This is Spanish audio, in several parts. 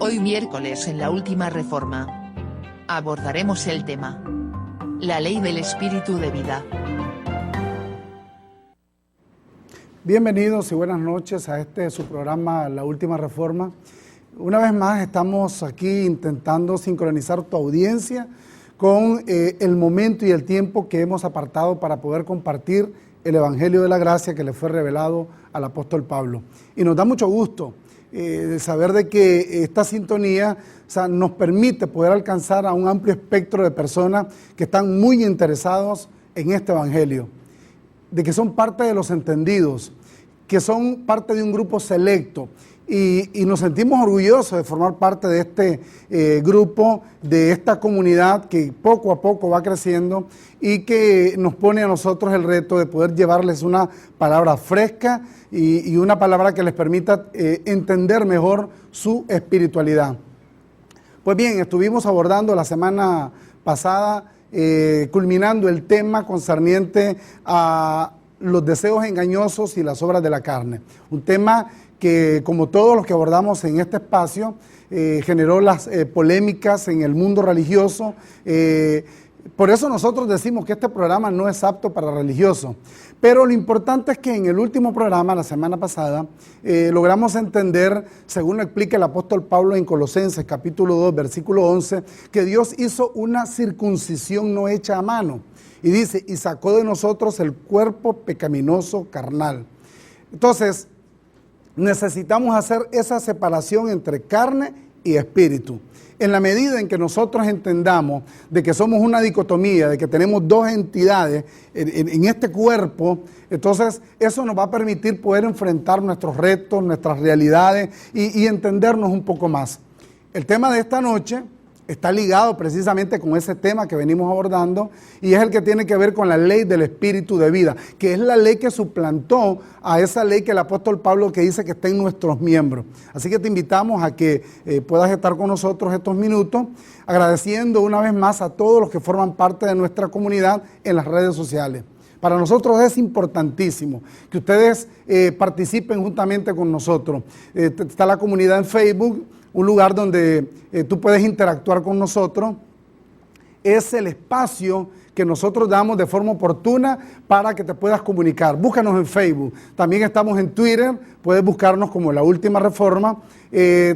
Hoy miércoles en la Última Reforma abordaremos el tema: la ley del espíritu de vida. Bienvenidos y buenas noches a su programa La Última Reforma. Una vez más estamos aquí intentando sincronizar tu audiencia con el momento y el tiempo que hemos apartado para poder compartir el Evangelio de la Gracia que le fue revelado al apóstol Pablo. Y nos da mucho gusto saber de que esta sintonía nos permite poder alcanzar a un amplio espectro de personas que están muy interesados en este Evangelio, de que son parte de los entendidos, que son parte de un grupo selecto, y nos sentimos orgullosos de formar parte de este grupo, de esta comunidad que poco a poco va creciendo y que nos pone a nosotros el reto de poder llevarles una palabra fresca y una palabra que les permita entender mejor su espiritualidad. Pues bien, estuvimos abordando la semana pasada, culminando el tema concerniente a los deseos engañosos y las obras de la carne. Un tema que, como todos los que abordamos en este espacio, generó las polémicas en el mundo religioso. Por eso nosotros decimos que este programa no es apto para religiosos. Pero lo importante es que en el último programa, la semana pasada, logramos entender, según lo explica el apóstol Pablo en Colosenses capítulo 2, versículo 11, que Dios hizo una circuncisión no hecha a mano. Y dice, y sacó de nosotros el cuerpo pecaminoso carnal. Entonces, necesitamos hacer esa separación entre carne y espíritu. En la medida en que nosotros entendamos de que somos una dicotomía, de que tenemos dos entidades en este cuerpo, entonces eso nos va a permitir poder enfrentar nuestros retos, nuestras realidades y entendernos un poco más. El tema de esta noche está ligado precisamente con ese tema que venimos abordando y es el que tiene que ver con la ley del espíritu de vida, que es la ley que suplantó a esa ley que el apóstol Pablo que dice que está en nuestros miembros. Así que te invitamos a que puedas estar con nosotros estos minutos, agradeciendo una vez más a todos los que forman parte de nuestra comunidad en las redes sociales. Para nosotros es importantísimo que ustedes participen juntamente con nosotros. Está la comunidad en Facebook, un lugar donde tú puedes interactuar con nosotros. Es el espacio que nosotros damos de forma oportuna para que te puedas comunicar. Búscanos en Facebook. También estamos en Twitter. Puedes buscarnos como La Última Reforma,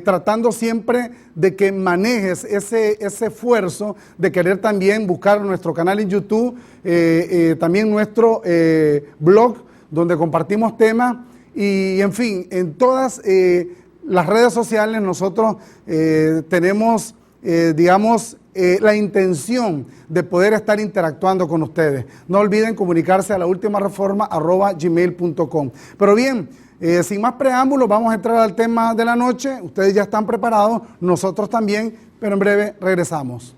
tratando siempre de que manejes ese esfuerzo de querer también buscar nuestro canal en YouTube, también nuestro blog, donde compartimos temas y, en fin, en todas las redes sociales nosotros tenemos, la intención de poder estar interactuando con ustedes. No olviden comunicarse a laultimareforma@gmail.com. Pero bien, sin más preámbulos, vamos a entrar al tema de la noche. Ustedes ya están preparados, nosotros también, pero en breve regresamos.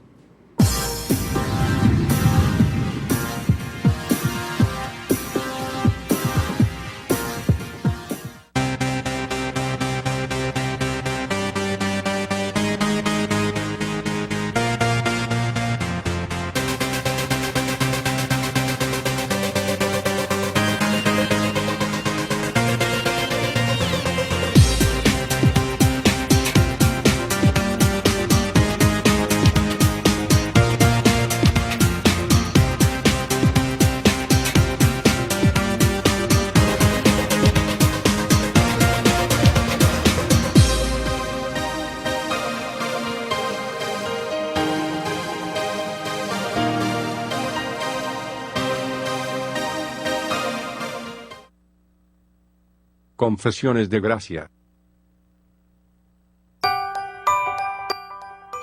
Confesiones de gracia.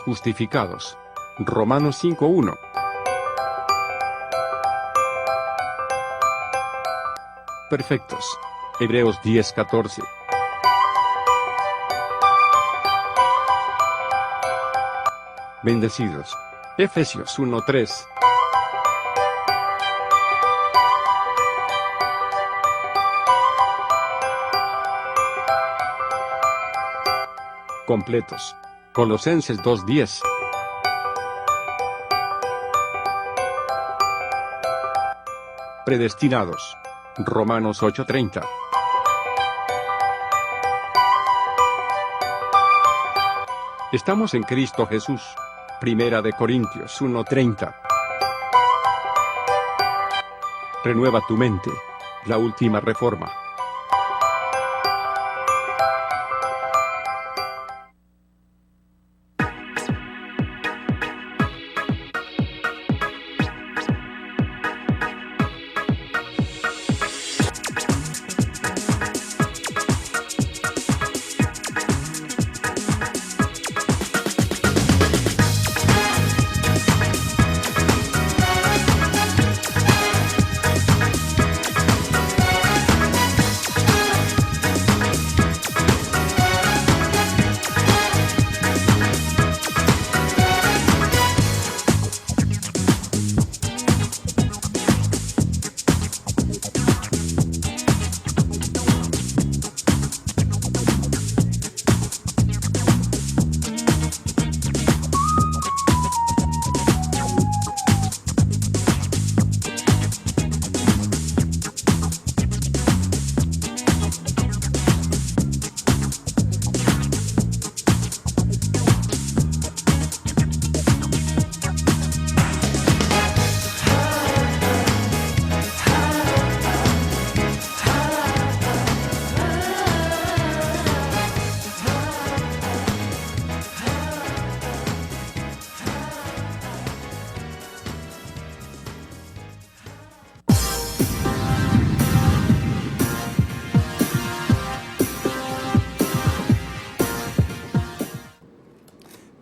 Justificados. Romanos 5:1. Perfectos. Hebreos 10:14. Bendecidos. Efesios 1:3. Completos. Colosenses 2:10. Predestinados. Romanos 8:30. Estamos en Cristo Jesús. Primera de Corintios 1:30. Renueva tu mente. La última reforma.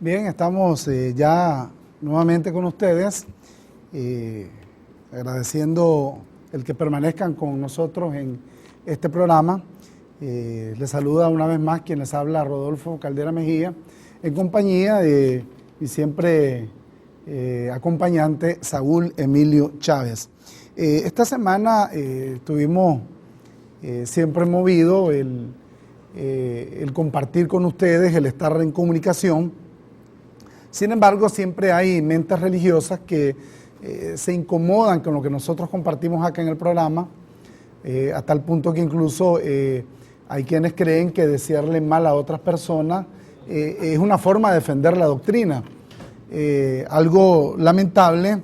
Bien, estamos ya nuevamente con ustedes, agradeciendo el que permanezcan con nosotros en este programa. Les saluda una vez más quien les habla, Rodolfo Caldera Mejía, en compañía de mi siempre acompañante Saúl Emilio Chávez. Esta semana tuvimos siempre movido el compartir con ustedes, el estar en comunicación. Sin embargo, siempre hay mentes religiosas que se incomodan con lo que nosotros compartimos acá en el programa, a tal punto que incluso hay quienes creen que desearle mal a otras personas es una forma de defender la doctrina. Algo lamentable.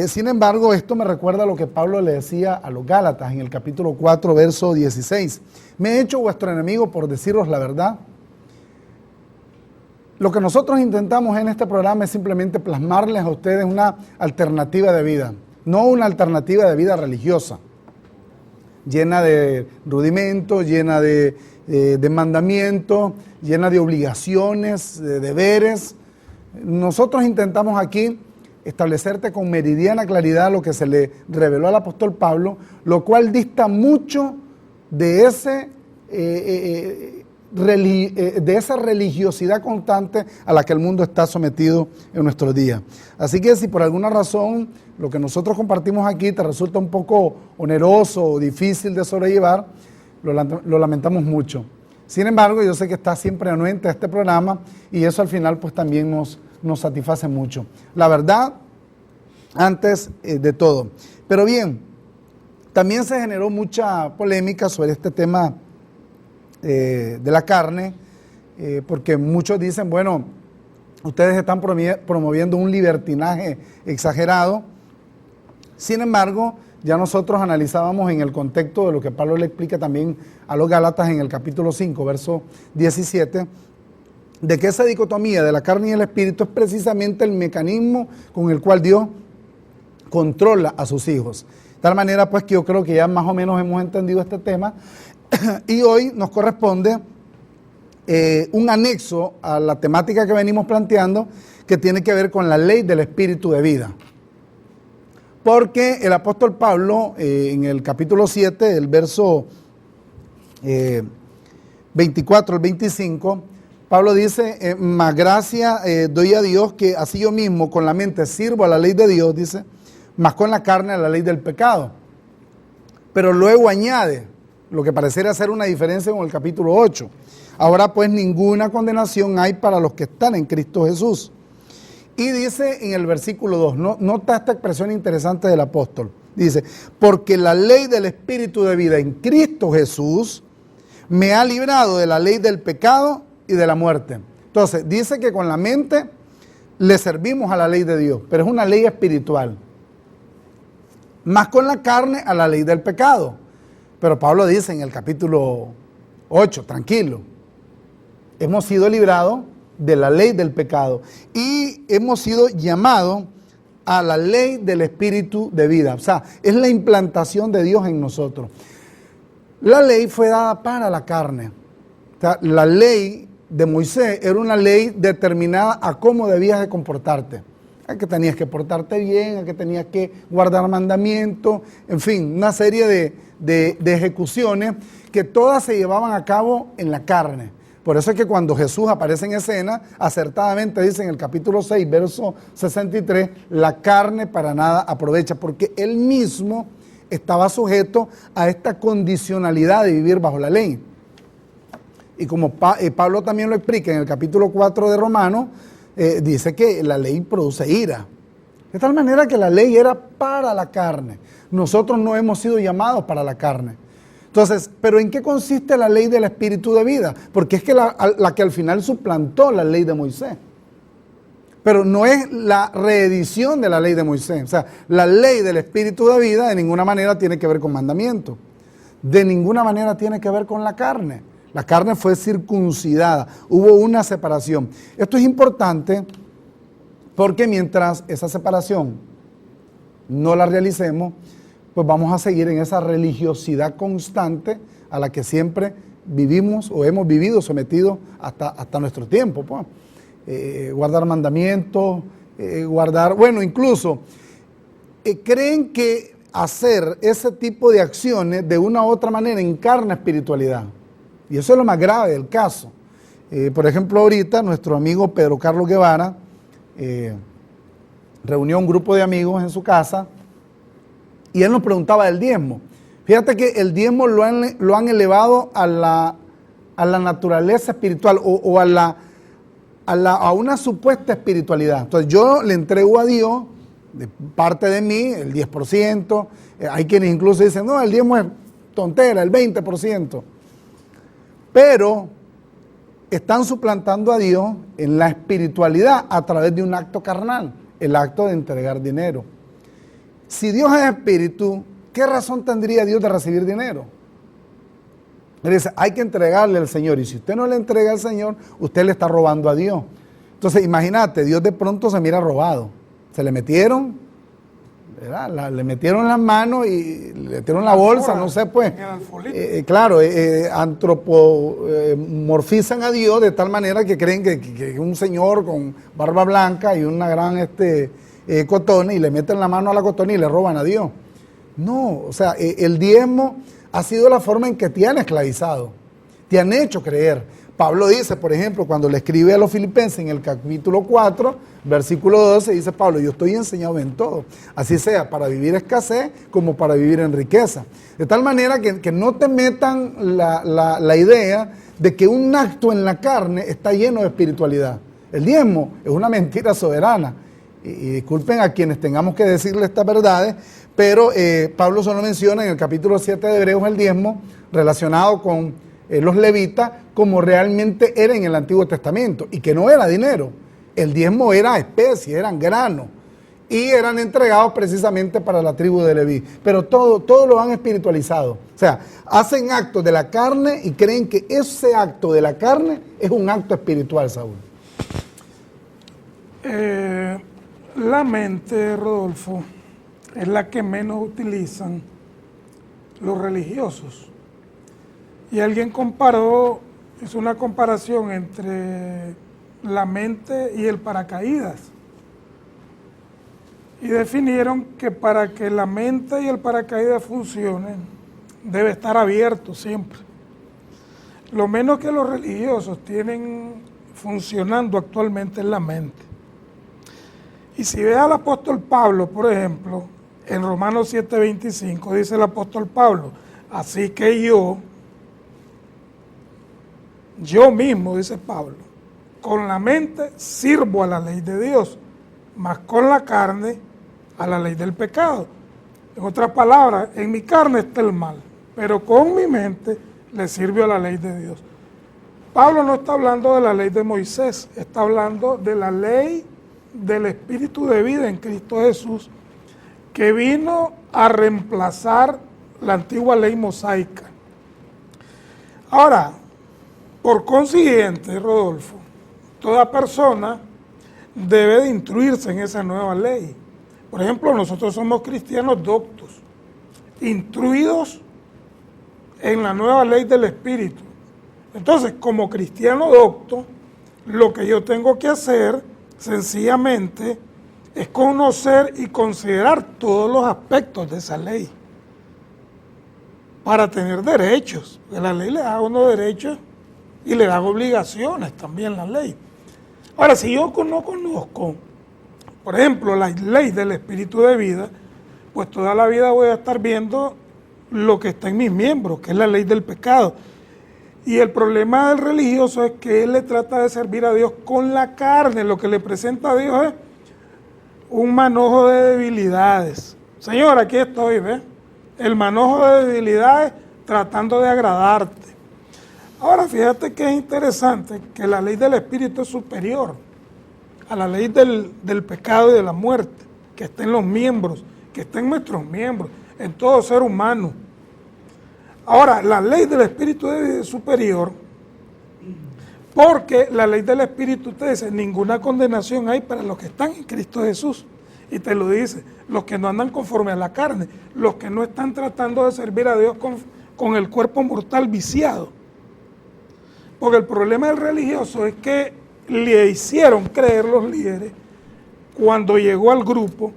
Sin embargo, esto me recuerda a lo que Pablo le decía a los Gálatas en el capítulo 4, verso 16. Me he hecho vuestro enemigo por deciros la verdad. Lo que nosotros intentamos en este programa es simplemente plasmarles a ustedes una alternativa de vida, no una alternativa de vida religiosa, llena de rudimentos, llena de mandamientos, llena de obligaciones, de deberes. Nosotros intentamos aquí establecerte con meridiana claridad lo que se le reveló al apóstol Pablo, lo cual dista mucho de esa religiosidad constante a la que el mundo está sometido en nuestros días. Así que si por alguna razón lo que nosotros compartimos aquí te resulta un poco oneroso o difícil de sobrellevar, lo lamentamos mucho. Sin embargo, yo sé que estás siempre anuente a este programa y eso al final pues también nos satisface mucho. La verdad, antes de todo. Pero bien, también se generó mucha polémica sobre este tema de la carne, porque muchos dicen, bueno, ustedes están promoviendo un libertinaje exagerado. Sin embargo, ya nosotros analizábamos en el contexto de lo que Pablo le explica también a los Gálatas en el capítulo 5, verso 17, de que esa dicotomía de la carne y el espíritu es precisamente el mecanismo con el cual Dios controla a sus hijos. De tal manera pues que yo creo que ya más o menos hemos entendido este tema. Y hoy nos corresponde un anexo a la temática que venimos planteando, que tiene que ver con la ley del espíritu de vida. Porque el apóstol Pablo, en el capítulo 7, el verso 24 al 25, Pablo dice, más gracia doy a Dios, que así yo mismo con la mente sirvo a la ley de Dios, dice, más con la carne a la ley del pecado. Pero luego añade lo que pareciera ser una diferencia con el capítulo 8. Ahora pues ninguna condenación hay para los que están en Cristo Jesús. Y dice en el versículo 2, nota esta expresión interesante del apóstol. Dice, porque la ley del espíritu de vida en Cristo Jesús me ha librado de la ley del pecado y de la muerte. Entonces, dice que con la mente le servimos a la ley de Dios, pero es una ley espiritual. Más con la carne a la ley del pecado. Pero Pablo dice en el capítulo 8, tranquilo, hemos sido librados de la ley del pecado y hemos sido llamados a la ley del espíritu de vida. O sea, es la implantación de Dios en nosotros. La ley fue dada para la carne. O sea, la ley de Moisés era una ley determinada a cómo debías de comportarte. A que tenías que portarte bien, a que tenías que guardar mandamientos, en fin, una serie de ejecuciones que todas se llevaban a cabo en la carne. Por eso es que cuando Jesús aparece en escena, acertadamente dice en el capítulo 6, verso 63, la carne para nada aprovecha, porque él mismo estaba sujeto a esta condicionalidad de vivir bajo la ley. Y como Pablo también lo explica en el capítulo 4 de Romanos, dice que la ley produce ira. De tal manera que la ley era para la carne. Nosotros no hemos sido llamados para la carne. Entonces, ¿pero en qué consiste la ley del espíritu de vida? Porque es que la que al final suplantó la ley de Moisés. Pero no es la reedición de la ley de Moisés. O sea, la ley del espíritu de vida de ninguna manera tiene que ver con mandamientos. De ninguna manera tiene que ver con la carne. La carne fue circuncidada. Hubo una separación. Esto es importante porque mientras esa separación no la realicemos, pues vamos a seguir en esa religiosidad constante a la que siempre vivimos o hemos vivido sometidos hasta nuestro tiempo. Pues. Guardar mandamientos, incluso creen que hacer ese tipo de acciones de una u otra manera encarna espiritualidad. Y eso es lo más grave del caso. Por ejemplo, ahorita nuestro amigo Pedro Carlos Guevara reunió un grupo de amigos en su casa y él nos preguntaba del diezmo. Fíjate que el diezmo lo han elevado a la naturaleza espiritual o a una supuesta espiritualidad. Entonces yo le entrego a Dios, de parte de mí, el 10%. Hay quienes incluso dicen, no, el diezmo es tontera, el 20%. Pero están suplantando a Dios en la espiritualidad a través de un acto carnal, el acto de entregar dinero. Si Dios es espíritu, ¿qué razón tendría Dios de recibir dinero? Él dice, hay que entregarle al Señor, y si usted no le entrega al Señor, usted le está robando a Dios. Entonces, imagínate, Dios de pronto se mira robado. Se le metieron, ¿verdad? Le metieron las manos y le metieron la bolsa, no sé, pues. Antropomorfizan a Dios de tal manera que creen que un señor con barba blanca y una gran cotona, y le meten la mano a la cotona y le roban a Dios. No, o sea, el diezmo ha sido la forma en que te han esclavizado, te han hecho creer. Pablo dice, por ejemplo, cuando le escribe a los filipenses en el capítulo 4, versículo 12, dice Pablo, yo estoy enseñado en todo, así sea para vivir escasez como para vivir en riqueza. De tal manera que no te metan la idea de que un acto en la carne está lleno de espiritualidad. El diezmo es una mentira soberana. Y disculpen a quienes tengamos que decirle estas verdades, pero Pablo solo menciona en el capítulo 7 de Hebreos el diezmo relacionado con los levitas como realmente era en el Antiguo Testamento, y que no era dinero. El diezmo era especie, eran granos, y eran entregados precisamente para la tribu de Leví. Pero todo lo han espiritualizado. O sea, hacen actos de la carne y creen que ese acto de la carne es un acto espiritual, Saúl. La mente, Rodolfo, es la que menos utilizan los religiosos. Y alguien hizo una comparación entre la mente y el paracaídas. Y definieron que para que la mente y el paracaídas funcionen, debe estar abierto siempre. Lo menos que los religiosos tienen funcionando actualmente es la mente. Y si ve al apóstol Pablo, por ejemplo, en Romanos 7:25, dice el apóstol Pablo, así que yo mismo, dice Pablo, con la mente sirvo a la ley de Dios, mas con la carne a la ley del pecado. En otras palabras, en mi carne está el mal, pero con mi mente le sirvo a la ley de Dios. Pablo no está hablando de la ley de Moisés, está hablando de la ley del Espíritu de vida en Cristo Jesús, que vino a reemplazar la antigua ley mosaica. Ahora, por consiguiente, Rodolfo, toda persona debe de instruirse en esa nueva ley. Por ejemplo, nosotros somos cristianos doctos, instruidos en la nueva ley del Espíritu. Entonces, como cristiano docto, lo que yo tengo que hacer, sencillamente, es conocer y considerar todos los aspectos de esa ley para tener derechos. La ley le da a uno derechos y le da obligaciones también la ley. Ahora, si yo no conozco, por ejemplo, la ley del Espíritu de vida, pues toda la vida voy a estar viendo lo que está en mis miembros, que es la ley del pecado. Y el problema del religioso es que él le trata de servir a Dios con la carne. Lo que le presenta a Dios es un manojo de debilidades. Señor, aquí estoy, ¿ves? El manojo de debilidades tratando de agradarte. Ahora, fíjate que es interesante que la ley del Espíritu es superior a la ley del pecado y de la muerte, que está en los miembros, que está en nuestros miembros, en todo ser humano. Ahora, la ley del Espíritu es superior porque la ley del Espíritu te dice, ninguna condenación hay para los que están en Cristo Jesús. Y te lo dice, los que no andan conforme a la carne, los que no están tratando de servir a Dios con el cuerpo mortal viciado. Porque el problema del religioso es que le hicieron creer los líderes, cuando llegó al grupo,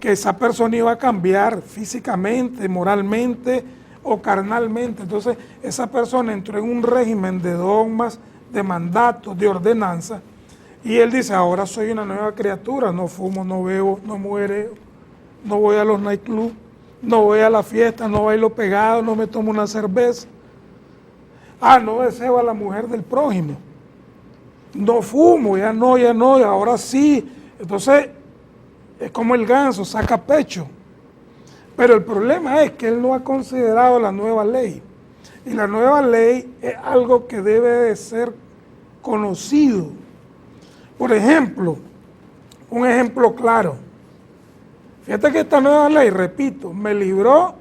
que esa persona iba a cambiar físicamente, moralmente o carnalmente. Entonces esa persona entró en un régimen de dogmas, de mandatos, de ordenanzas, y él dice, ahora soy una nueva criatura, no fumo, no bebo, no muero, no voy a los nightclubs, no voy a la fiesta, no bailo pegado, no me tomo una cerveza. No deseo a la mujer del prójimo, no fumo, ya no, y ahora sí. Entonces es como el ganso, saca pecho. Pero el problema es que él no ha considerado la nueva ley. Y la nueva ley es algo que debe de ser conocido. Por ejemplo, un ejemplo claro. Fíjate que esta nueva ley, repito, me libró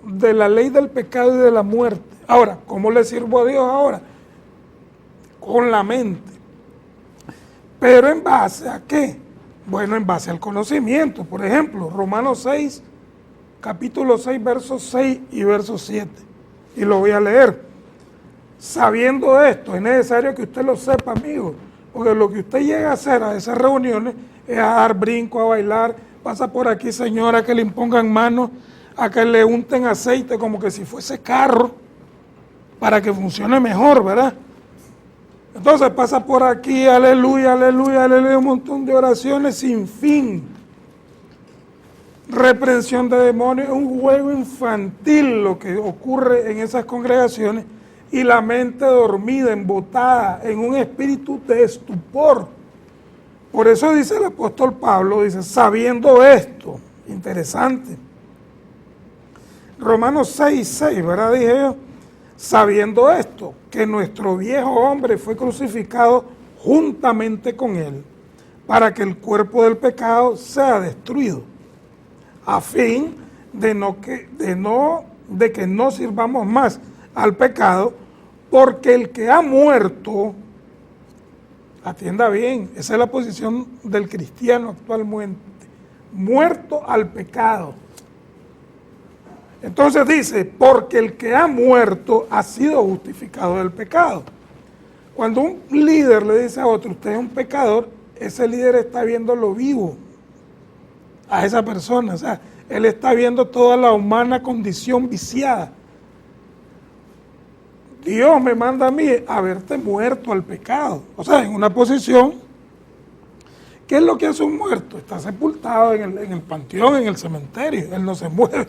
de la ley del pecado y de la muerte. Ahora, ¿cómo le sirvo a Dios ahora? Con la mente. ¿Pero en base a qué? Bueno, en base al conocimiento. Por ejemplo, Romanos 6, capítulo 6, versos 6 y verso 7. Y lo voy a leer. Sabiendo esto, es necesario que usted lo sepa, amigo, porque lo que usted llega a hacer a esas reuniones es a dar brinco, a bailar, pasa por aquí, señora, que le impongan manos, a que le unten aceite como que si fuese carro, para que funcione mejor, ¿verdad? Entonces pasa por aquí, aleluya, aleluya, aleluya, un montón de oraciones sin fin. Reprensión de demonios, un juego infantil lo que ocurre en esas congregaciones, y la mente dormida, embotada en un espíritu de estupor. Por eso dice el apóstol Pablo, dice, sabiendo esto, interesante. Romanos 6, 6, ¿verdad? Dije yo, sabiendo esto, que nuestro viejo hombre fue crucificado juntamente con él, para que el cuerpo del pecado sea destruido, a fin de que no sirvamos más al pecado, porque el que ha muerto, atienda bien, esa es la posición del cristiano actualmente, muerto al pecado. Entonces dice, porque el que ha muerto ha sido justificado del pecado. Cuando un líder le dice a otro, usted es un pecador, ese líder está viendo lo vivo a esa persona, o sea, él está viendo toda la humana condición viciada. Dios me manda a mí a verte muerto al pecado, o sea, en una posición. ¿Qué es lo que hace un muerto? Está sepultado en el panteón, en el cementerio, él no se mueve.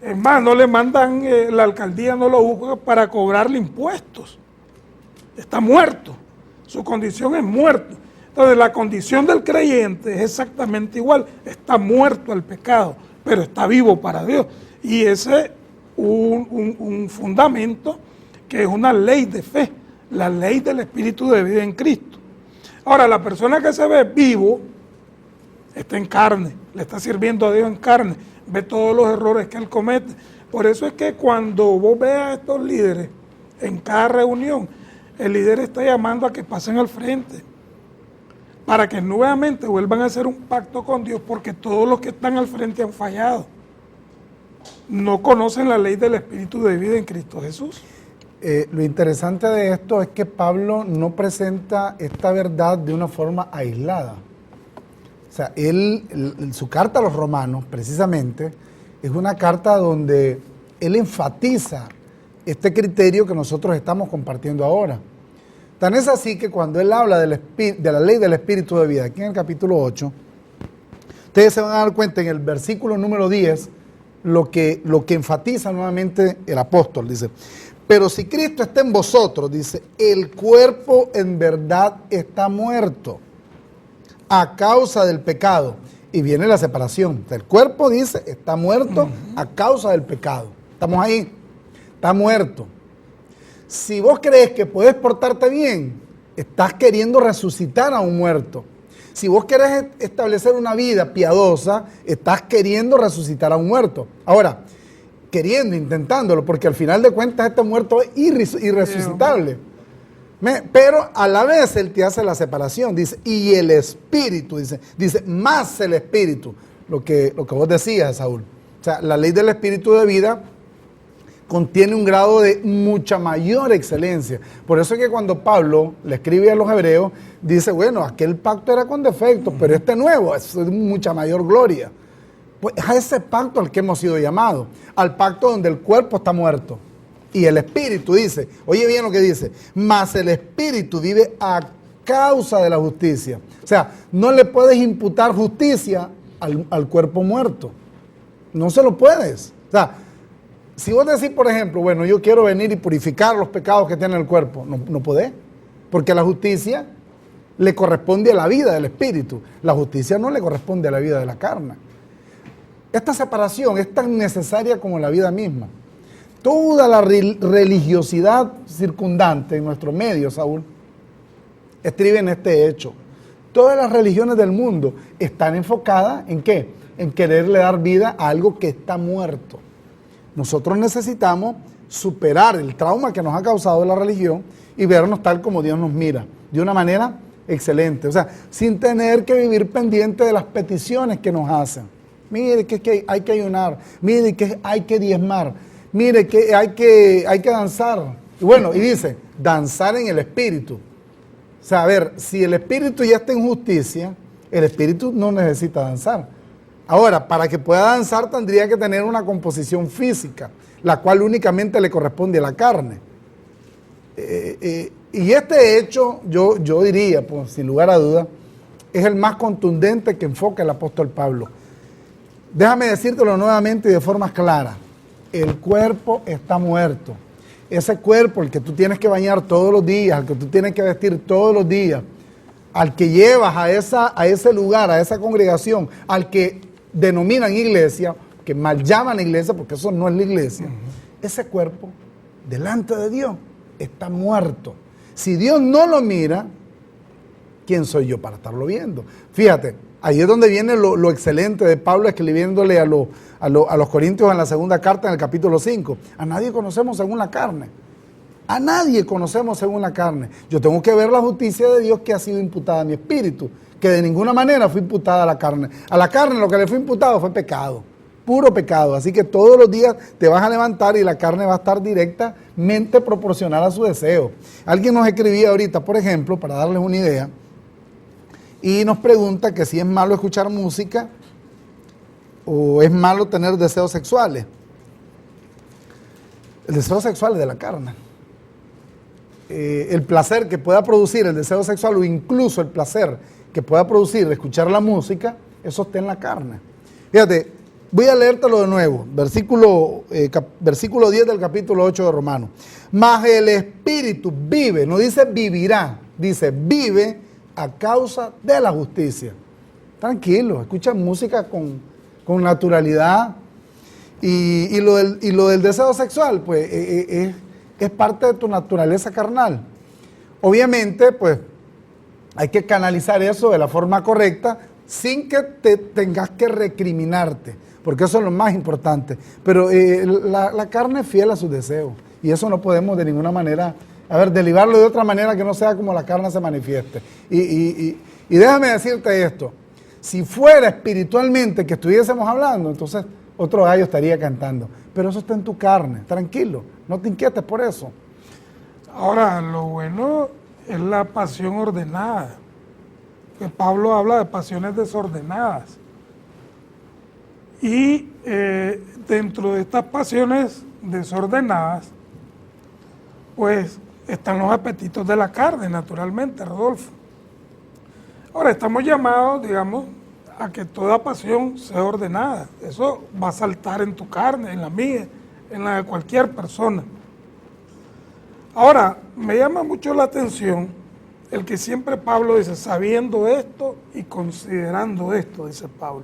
Es más, no le mandan, la alcaldía no lo busca para cobrarle impuestos. Está muerto, su condición es muerto. Entonces la condición del creyente es exactamente igual, está muerto al pecado, pero está vivo para Dios. Y ese es un fundamento que es una ley de fe, la ley del Espíritu de vida en Cristo. Ahora, la persona que se ve vivo está en carne, le está sirviendo a Dios en carne, ve todos los errores que él comete. Por eso es que cuando vos veas a estos líderes en cada reunión, el líder está llamando a que pasen al frente, para que nuevamente vuelvan a hacer un pacto con Dios, porque todos los que están al frente han fallado. No conocen la ley del Espíritu de vida en Cristo Jesús. Lo interesante de esto es que Pablo no presenta esta verdad de una forma aislada. O sea, su carta a los romanos, precisamente, es una carta donde él enfatiza este criterio que nosotros estamos compartiendo ahora. Tan es así que cuando él habla de la ley del Espíritu de vida, aquí en el capítulo 8, ustedes se van a dar cuenta en el versículo número 10, lo que enfatiza nuevamente el apóstol, dice: pero si Cristo está en vosotros, dice, el cuerpo en verdad está muerto a causa del pecado. Y viene la separación. El cuerpo, dice, está muerto a causa del pecado. Estamos ahí. Está muerto. Si vos crees que puedes portarte bien, estás queriendo resucitar a un muerto. Si vos querés establecer una vida piadosa, estás queriendo resucitar a un muerto. Ahora, queriendo, intentándolo, porque al final de cuentas este muerto es irresucitable. Pero a la vez él te hace la separación, dice, y el Espíritu, dice, más el Espíritu, lo que vos decías, Saúl. O sea, la ley del Espíritu de vida contiene un grado de mucha mayor excelencia. Por eso es que cuando Pablo le escribe a los hebreos, dice, bueno, aquel pacto era con defectos, pero este nuevo es de mucha mayor gloria. Pues es a ese pacto al que hemos sido llamados, al pacto donde el cuerpo está muerto. Y el Espíritu dice, oye bien lo que dice, mas el Espíritu vive a causa de la justicia. O sea, no le puedes imputar justicia al cuerpo muerto. No se lo puedes. O sea, si vos decís, por ejemplo, bueno, yo quiero venir y purificar los pecados que tiene el cuerpo, no podés. Porque la justicia le corresponde a la vida del Espíritu. La justicia no le corresponde a la vida de la carne. Esta separación es tan necesaria como la vida misma. Toda la religiosidad circundante en nuestro medio, Saúl, estriba en este hecho. Todas las religiones del mundo están enfocadas ¿en qué? En quererle dar vida a algo que está muerto. Nosotros necesitamos superar el trauma que nos ha causado la religión y vernos tal como Dios nos mira, de una manera excelente. O sea, sin tener que vivir pendiente de las peticiones que nos hacen. Mire que hay que ayunar, mire que hay que diezmar, mire que hay que danzar. Y bueno, y dice, danzar en el Espíritu. O sea, a ver, si el Espíritu ya está en justicia, el Espíritu no necesita danzar. Ahora, para que pueda danzar tendría que tener una composición física, la cual únicamente le corresponde a la carne. Y este hecho, yo diría, pues, sin lugar a duda, es el más contundente que enfoca el apóstol Pablo. Déjame decírtelo nuevamente y de forma clara. El cuerpo está muerto. Ese cuerpo, el que tú tienes que bañar todos los días, al que tú tienes que vestir todos los días, al que llevas a ese lugar, a esa congregación, al que denominan iglesia, que mal llaman iglesia, porque eso no es la iglesia, ese cuerpo, delante de Dios, está muerto. Si Dios no lo mira, ¿quién soy yo para estarlo viendo? Fíjate, ahí es donde viene lo excelente de Pablo escribiéndole a los Corintios en la segunda carta, en el capítulo 5. A nadie conocemos según la carne. A nadie conocemos según la carne. Yo tengo que ver la justicia de Dios que ha sido imputada a mi espíritu, que de ninguna manera fue imputada a la carne. A la carne lo que le fue imputado fue pecado, puro pecado. Así que todos los días te vas a levantar y la carne va a estar directamente proporcional a su deseo. Alguien nos escribía ahorita, por ejemplo, para darles una idea, y nos pregunta que si es malo escuchar música o es malo tener deseos sexuales. El deseo sexual es de la carne. El placer que pueda producir el deseo sexual o incluso el placer que pueda producir escuchar la música, eso está en la carne. Fíjate, voy a leértelo de nuevo, versículo 10 del capítulo 8 de Romanos. Mas el Espíritu vive, no dice vivirá, dice vive a causa de la justicia. Tranquilo, escucha música con naturalidad. Y lo del deseo sexual, pues es parte de tu naturaleza carnal. Obviamente, pues, hay que canalizar eso de la forma correcta sin que te tengas que recriminarte, porque eso es lo más importante. Pero la carne es fiel a sus deseos y eso no podemos de ninguna manera, derivarlo de otra manera que no sea como la carne se manifieste. Y déjame decirte esto, si fuera espiritualmente que estuviésemos hablando, entonces otro gallo estaría cantando. Pero eso está en tu carne, tranquilo, no te inquietes por eso. Ahora, lo bueno es la pasión ordenada, que Pablo habla de pasiones desordenadas. Y dentro de estas pasiones desordenadas, pues están los apetitos de la carne, naturalmente, Rodolfo. Ahora, estamos llamados, digamos, a que toda pasión sea ordenada. Eso va a saltar en tu carne, en la mía, en la de cualquier persona. Ahora, me llama mucho la atención el que siempre Pablo dice, sabiendo esto y considerando esto, dice Pablo.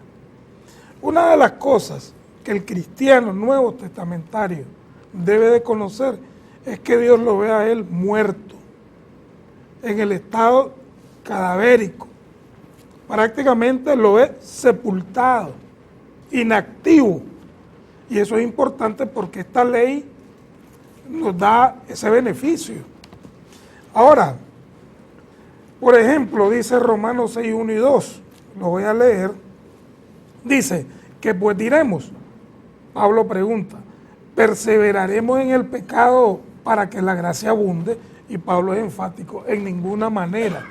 Una de las cosas que el cristiano nuevo testamentario debe de conocer es que Dios lo ve a él muerto, en el estado cadavérico. Prácticamente lo ve sepultado, inactivo. Y eso es importante porque esta ley nos da ese beneficio. Ahora, por ejemplo, dice Romanos 6, 1 y 2, lo voy a leer, dice, que pues diremos, Pablo pregunta, ¿perseveraremos en el pecado para que la gracia abunde? Y Pablo es enfático, en ninguna manera.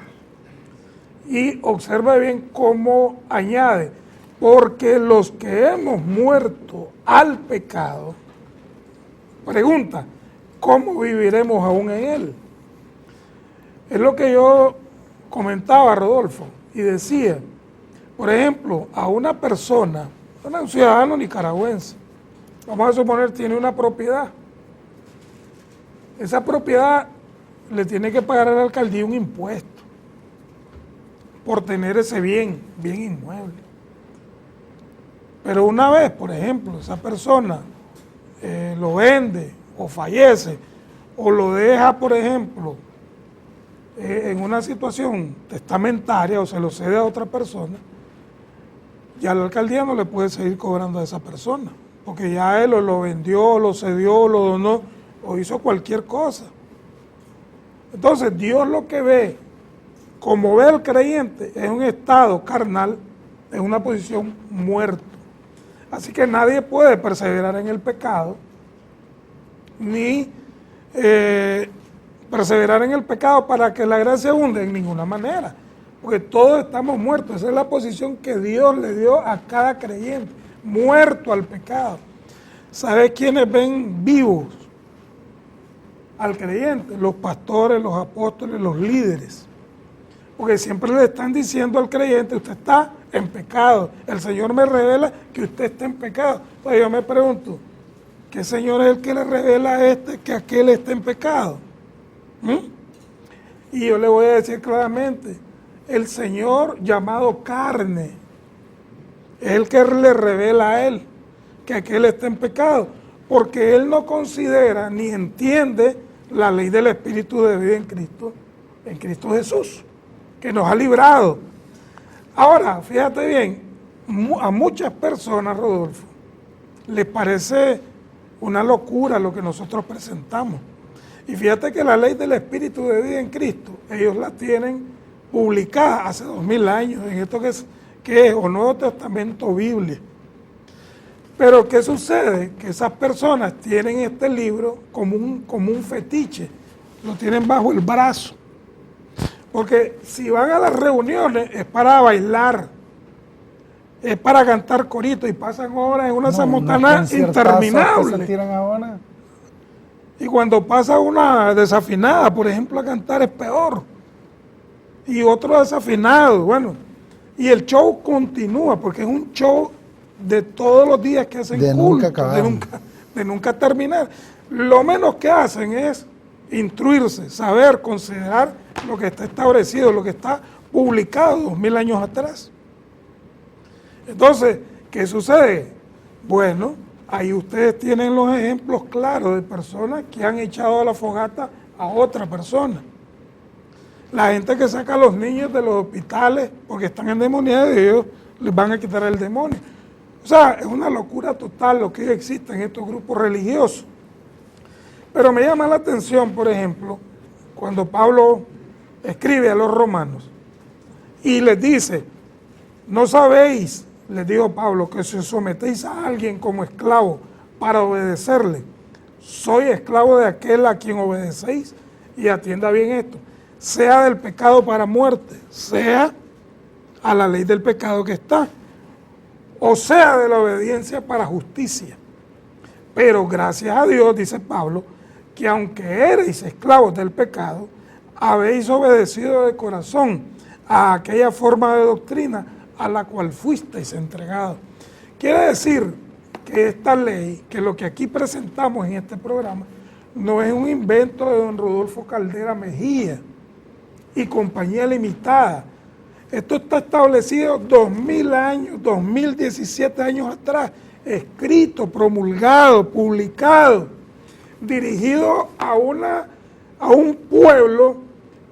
Y observa bien cómo añade, porque los que hemos muerto al pecado, pregunta, ¿cómo viviremos aún en él? Es lo que yo comentaba, Rodolfo, y decía, por ejemplo, a una persona, un ciudadano nicaragüense, vamos a suponer tiene una propiedad. Esa propiedad le tiene que pagar a la alcaldía un impuesto por tener ese bien inmueble. Pero una vez, por ejemplo, esa persona lo vende o fallece o lo deja, por ejemplo, en una situación testamentaria o se lo cede a otra persona, ya la alcaldía no le puede seguir cobrando a esa persona, porque ya él o lo vendió, o lo cedió, o lo donó, o hizo cualquier cosa. Entonces Dios lo que ve, como ve el creyente, es un estado carnal, es una posición muerto. Así que nadie puede perseverar en el pecado, ni perseverar en el pecado para que la gracia abunde en ninguna manera, porque todos estamos muertos. Esa es la posición que Dios le dio a cada creyente, muerto al pecado. ¿Sabe quiénes ven vivos al creyente? Los pastores, los apóstoles, los líderes. Porque siempre le están diciendo al creyente, usted está en pecado. El Señor me revela que usted está en pecado. Pues yo me pregunto, ¿qué Señor es el que le revela a este que aquel está en pecado? Y yo le voy a decir claramente, el Señor llamado carne es el que le revela a él que aquel está en pecado, porque él no considera ni entiende la ley del Espíritu de vida en Cristo Jesús, que nos ha librado. Ahora, fíjate bien, a muchas personas, Rodolfo, les parece una locura lo que nosotros presentamos. Y fíjate que la ley del Espíritu de vida en Cristo, ellos la tienen publicada hace 2000 años, en esto que es o Nuevo Testamento, Biblia. Pero ¿qué sucede? Que esas personas tienen este libro como un fetiche, lo tienen bajo el brazo. Porque si van a las reuniones es para bailar, es para cantar corito y pasan horas en una zamotana interminable. Se tiran ahora. Y cuando pasa una desafinada, por ejemplo, a cantar es peor. Y otro desafinado, bueno. Y el show continúa, porque es un show de todos los días que hacen culto, de nunca terminar. Lo menos que hacen es instruirse, saber, considerar lo que está establecido, lo que está publicado 2000 años atrás. Entonces, ¿qué sucede? Bueno, ahí ustedes tienen los ejemplos claros de personas que han echado a la fogata a otra persona. La gente que saca a los niños de los hospitales porque están endemoniados, ellos les van a quitar el demonio. O sea, es una locura total lo que existe en estos grupos religiosos. Pero me llama la atención, por ejemplo, cuando Pablo escribe a los romanos y les dice, no sabéis, les dijo Pablo, que si os sometéis a alguien como esclavo para obedecerle, soy esclavo de aquel a quien obedecéis, y atienda bien esto, sea del pecado para muerte, sea a la ley del pecado que está, o sea de la obediencia para justicia. Pero gracias a Dios, dice Pablo, que aunque erais esclavos del pecado, habéis obedecido de corazón a aquella forma de doctrina a la cual fuisteis entregados. Quiere decir que esta ley, que lo que aquí presentamos en este programa, no es un invento de don Rodolfo Caldera Mejía y compañía limitada. Esto está establecido 2000 años, 2017 años atrás, escrito, promulgado, publicado, dirigido a un pueblo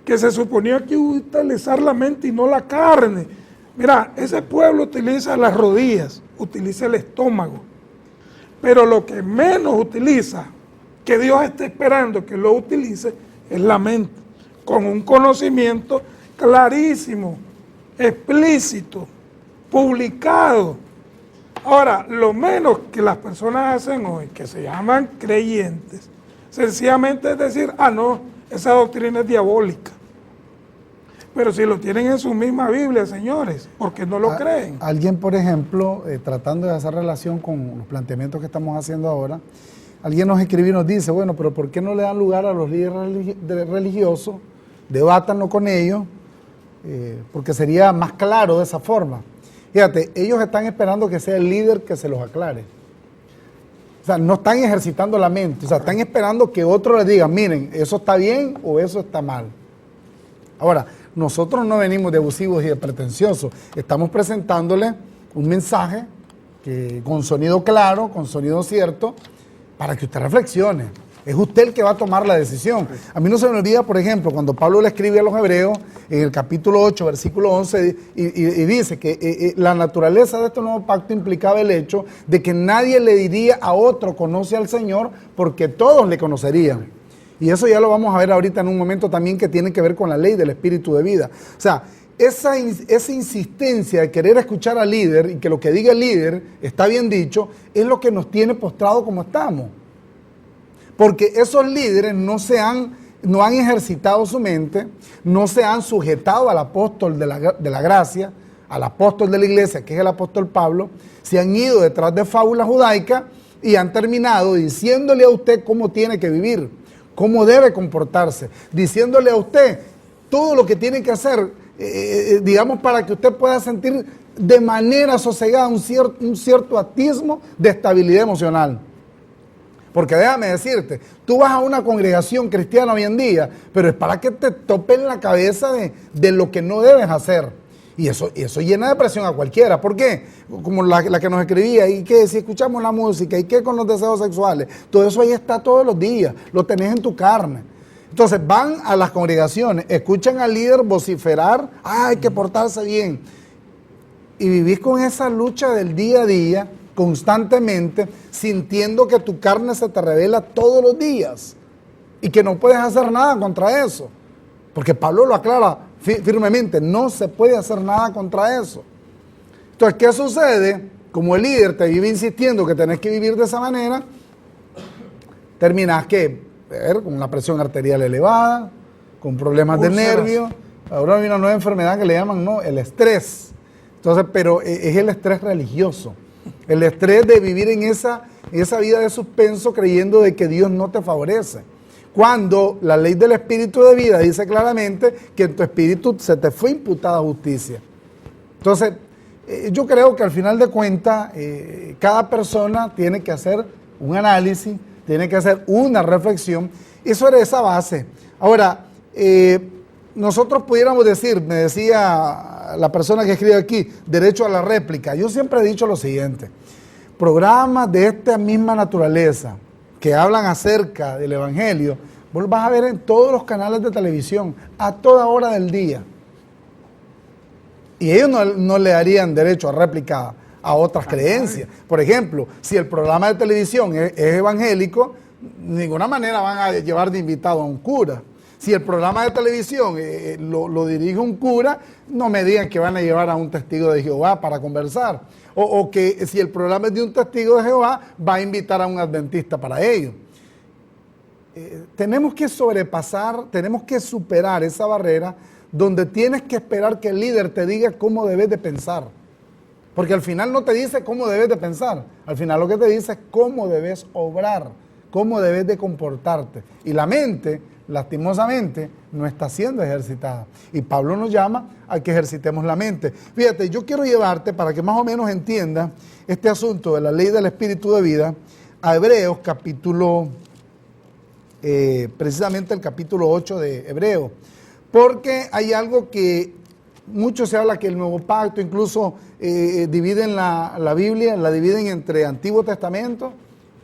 que se suponía que iba a utilizar la mente y no la carne. Mira, ese pueblo utiliza las rodillas, utiliza el estómago, pero lo que menos utiliza, que Dios está esperando que lo utilice, es la mente, con un conocimiento clarísimo, explícito, publicado. Ahora, lo menos que las personas hacen hoy, que se llaman creyentes, sencillamente es decir, no, esa doctrina es diabólica. Pero si lo tienen en su misma Biblia, señores, ¿por qué no lo creen? Alguien, por ejemplo, tratando de hacer relación con los planteamientos que estamos haciendo ahora, alguien nos escribe y nos dice, bueno, pero ¿por qué no le dan lugar a los líderes religiosos? Debátanlo con ellos, porque sería más claro de esa forma. Fíjate, ellos están esperando que sea el líder que se los aclare. O sea, no están ejercitando la mente, o sea, están esperando que otro les diga, miren, eso está bien o eso está mal. Ahora, nosotros no venimos de abusivos y de pretenciosos, estamos presentándole un mensaje que, con sonido claro, con sonido cierto, para que usted reflexione. Es usted el que va a tomar la decisión. A mí no se me olvida, por ejemplo, cuando Pablo le escribe a los hebreos, en el capítulo 8, versículo 11, y dice que la naturaleza de este nuevo pacto implicaba el hecho de que nadie le diría a otro, conoce al Señor, porque todos le conocerían. Y eso ya lo vamos a ver ahorita en un momento también, que tiene que ver con la ley del espíritu de vida. O sea, esa insistencia de querer escuchar al líder y que lo que diga el líder está bien dicho, es lo que nos tiene postrado como estamos. Porque esos líderes no han ejercitado su mente, no se han sujetado al apóstol de la gracia, al apóstol de la iglesia, que es el apóstol Pablo, se han ido detrás de fábulas judaicas y han terminado diciéndole a usted cómo tiene que vivir, cómo debe comportarse, diciéndole a usted todo lo que tiene que hacer, digamos, para que usted pueda sentir de manera sosegada un cierto atismo de estabilidad emocional. Porque déjame decirte, tú vas a una congregación cristiana hoy en día, pero es para que te topen la cabeza de lo que no debes hacer. Y eso llena de presión a cualquiera. ¿Por qué? Como la que nos escribía, y que si escuchamos la música, y qué con los deseos sexuales, todo eso ahí está todos los días, lo tenés en tu carne. Entonces van a las congregaciones, escuchan al líder vociferar, hay que portarse bien. Y vivís con esa lucha del día a día, constantemente, sintiendo que tu carne se te revela todos los días y que no puedes hacer nada contra eso. Porque Pablo lo aclara firmemente, no se puede hacer nada contra eso. Entonces, ¿qué sucede? Como el líder te vive insistiendo que tenés que vivir de esa manera, terminás con la presión arterial elevada, con problemas de nervios. Ahora hay una nueva enfermedad que le llaman el estrés. Entonces, pero es el estrés religioso. El estrés de vivir en esa vida de suspenso creyendo de que Dios no te favorece. Cuando la ley del espíritu de vida dice claramente que en tu espíritu se te fue imputada justicia. Entonces, yo creo que al final de cuentas, cada persona tiene que hacer un análisis, tiene que hacer una reflexión y sobre esa base. Ahora, nosotros pudiéramos decir, me decía la persona que escribe aquí, derecho a la réplica. Yo siempre he dicho lo siguiente, programas de esta misma naturaleza, que hablan acerca del Evangelio, Vos lo vas a ver en todos los canales de televisión, a toda hora del día. Y ellos no le darían derecho a réplica a otras creencias. Por ejemplo, si el programa de televisión es evangélico, de ninguna manera van a llevar de invitado a un cura. Si el programa de televisión lo dirige un cura, no me digan que van a llevar a un testigo de Jehová para conversar. O que si el programa es de un testigo de Jehová, va a invitar a un adventista para ello. Tenemos que sobrepasar, tenemos que superar esa barrera donde tienes que esperar que el líder te diga cómo debes de pensar. Porque al final no te dice cómo debes de pensar, al final lo que te dice es cómo debes obrar, cómo debes de comportarte. Y la mente, lastimosamente, no está siendo ejercitada. Y Pablo nos llama a que ejercitemos la mente. Fíjate, yo quiero llevarte, para que más o menos entiendas este asunto de la ley del espíritu de vida, a Hebreos capítulo, precisamente el capítulo 8 de Hebreos. Porque hay algo que mucho se habla, que el Nuevo Pacto incluso dividen la Biblia, la dividen entre Antiguo Testamento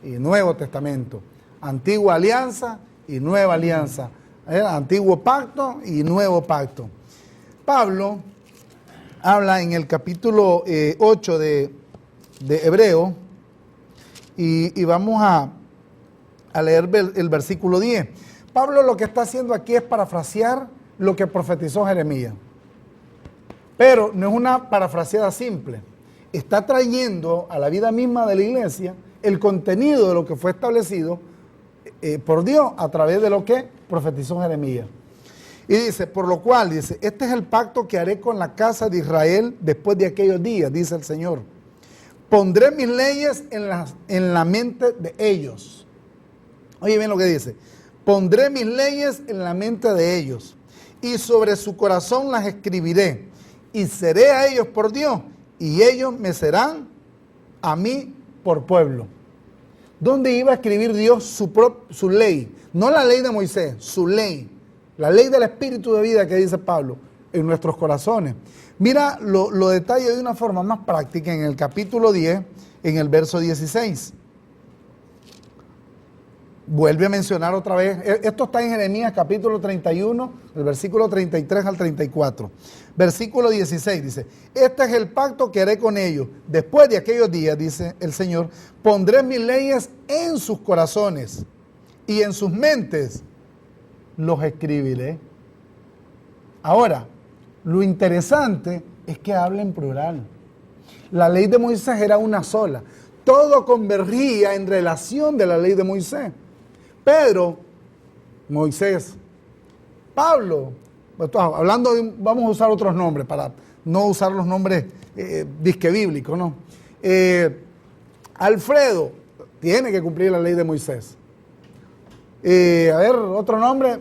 y Nuevo Testamento. Antigua Alianza y Nueva Alianza. Antiguo Pacto y Nuevo Pacto. Pablo habla en el capítulo 8 de Hebreo y vamos a leer el versículo 10. Pablo lo que está haciendo aquí es parafrasear lo que profetizó Jeremías. Pero no es una parafraseada simple. Está trayendo a la vida misma de la iglesia el contenido de lo que fue establecido por Dios a través de lo que profetizó Jeremías. Y dice, por lo cual, dice, este es el pacto que haré con la casa de Israel después de aquellos días, dice el Señor. Pondré mis leyes en la mente de ellos. Oye bien lo que dice. Pondré mis leyes en la mente de ellos y sobre su corazón las escribiré y seré a ellos por Dios y ellos me serán a mí por pueblo. ¿Dónde iba a escribir Dios su ley? No la ley de Moisés, su ley. La ley del espíritu de vida que dice Pablo en nuestros corazones. Mira, lo detalla de una forma más práctica en el capítulo 10, en el verso 16. Vuelve a mencionar otra vez, esto está en Jeremías capítulo 31, el versículo 33 al 34. Versículo 16 dice, este es el pacto que haré con ellos. Después de aquellos días, dice el Señor, pondré mis leyes en sus corazones y en sus mentes los escribiré. Ahora, lo interesante es que habla en plural. La ley de Moisés era una sola. Todo convergía en relación de la ley de Moisés. Pedro, Moisés, Pablo, hablando vamos a usar otros nombres para no usar los nombres disque bíblicos, ¿no? Alfredo tiene que cumplir la ley de Moisés. A ver, otro nombre,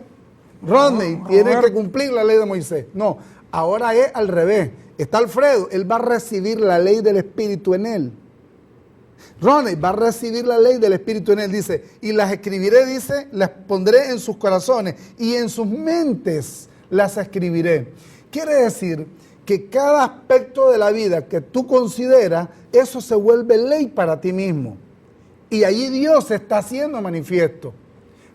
Rodney tiene que cumplir la ley de Moisés. No, ahora es al revés. Está Alfredo, él va a recibir la ley del Espíritu en él. Ronnie va a recibir la ley del Espíritu en él, dice, y las escribiré, dice, las pondré en sus corazones y en sus mentes las escribiré. Quiere decir que cada aspecto de la vida que tú consideras, eso se vuelve ley para ti mismo. Y allí Dios se está haciendo manifiesto.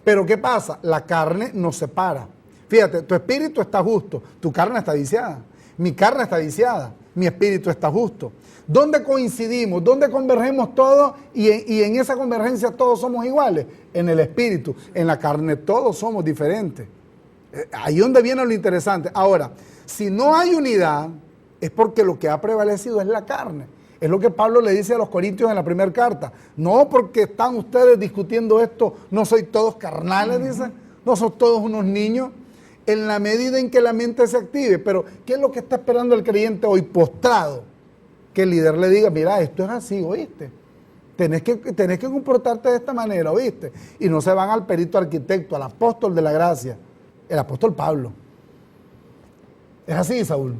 Pero ¿qué pasa? La carne nos separa. Fíjate, tu espíritu está justo, tu carne está viciada. Mi carne está viciada, mi espíritu está justo. ¿Dónde coincidimos? ¿Dónde convergemos todos? Y en esa convergencia todos somos iguales. En el espíritu, en la carne todos somos diferentes. Ahí es donde viene lo interesante. Ahora, si no hay unidad, es porque lo que ha prevalecido es la carne. Es lo que Pablo le dice a los Corintios en la primera carta. No porque están ustedes discutiendo esto, no soy todos carnales, dice. No son todos unos niños. En la medida en que la mente se active. Pero, ¿qué es lo que está esperando el creyente hoy postrado? Que el líder le diga, mira, esto es así, ¿oíste? Tenés que comportarte de esta manera, ¿oíste? Y no se van al perito arquitecto, al apóstol de la gracia, el apóstol Pablo. ¿Es así, Saúl?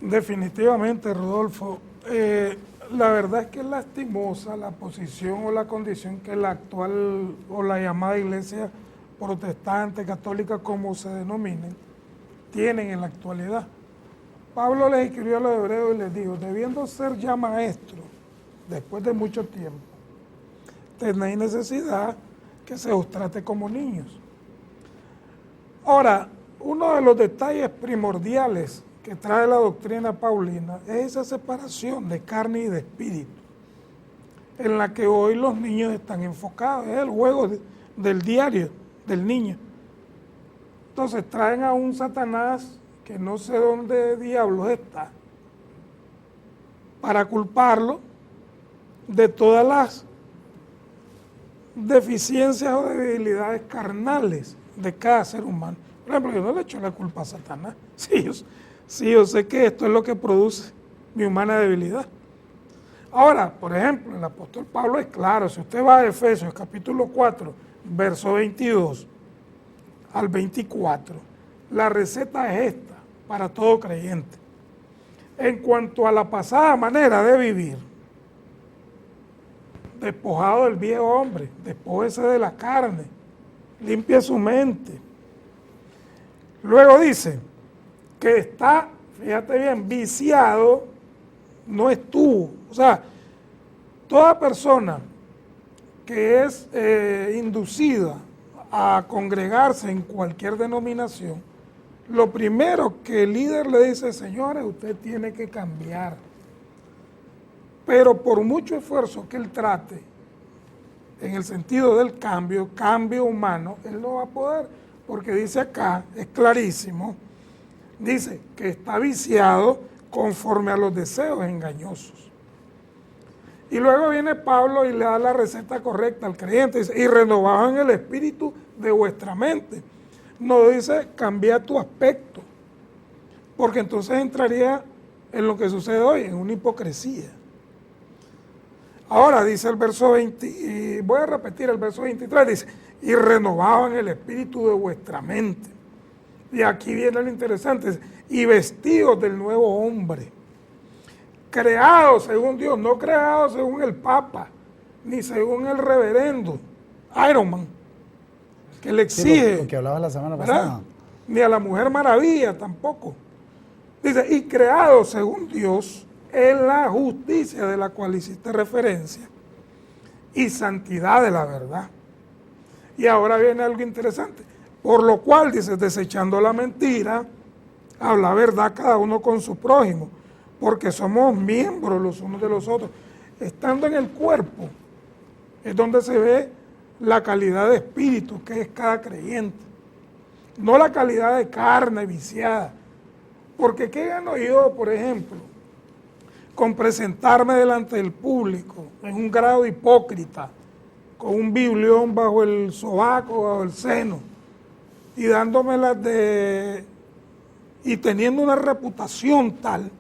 Definitivamente, Rodolfo. La verdad es que es lastimosa la posición o la condición que la actual o la llamada iglesia protestante, católica, como se denominen, tienen en la actualidad. Pablo les escribió a los hebreos y les dijo, debiendo ser ya maestros, después de mucho tiempo, tenéis necesidad que se os trate como niños. Ahora, uno de los detalles primordiales que trae la doctrina paulina es esa separación de carne y de espíritu, en la que hoy los niños están enfocados, es el juego del diario del niño. Entonces traen a un Satanás que no sé dónde diablos está, para culparlo de todas las deficiencias o debilidades carnales de cada ser humano. Por ejemplo, yo no le echo la culpa a Satanás. Sí, yo sé que esto es lo que produce mi humana debilidad. Ahora, por ejemplo, el apóstol Pablo es claro. Si usted va a Efesios capítulo 4, verso 22 al 24, la receta es esta para todo creyente. En cuanto a la pasada manera de vivir, despojado del viejo hombre, despójese de la carne, limpie su mente. Luego dice que está, fíjate bien, viciado, no estuvo. O sea, toda persona que es inducida a congregarse en cualquier denominación, lo primero que el líder le dice, señores, usted tiene que cambiar. Pero por mucho esfuerzo que él trate, en el sentido del cambio humano, él no va a poder, porque dice acá, es clarísimo, dice que está viciado conforme a los deseos engañosos. Y luego viene Pablo y le da la receta correcta al creyente, dice, y renovados en el espíritu de vuestra mente. No dice, cambia tu aspecto, porque entonces entraría en lo que sucede hoy, en una hipocresía. Ahora dice el verso 20, y voy a repetir el verso 23, dice, y renovado en el espíritu de vuestra mente. Y aquí viene lo interesante, dice, y vestidos del nuevo hombre, creados según Dios, no creados según el Papa, ni según el reverendo Iron Man, que le exige, lo que hablabas la semana ¿verdad? pasada. Ni a la Mujer Maravilla tampoco. Dice, y creados según Dios, en la justicia de la cual hiciste referencia y santidad de la verdad. Y ahora viene algo interesante. Por lo cual, dice, desechando la mentira, habla verdad cada uno con su prójimo, porque somos miembros los unos de los otros. Estando en el cuerpo es donde se ve la calidad de espíritu que es cada creyente, no la calidad de carne viciada. Porque ¿qué gano yo, por ejemplo, con presentarme delante del público en un grado hipócrita, con un biblión bajo el sobaco, bajo el seno, y dándomelas y teniendo una reputación tal,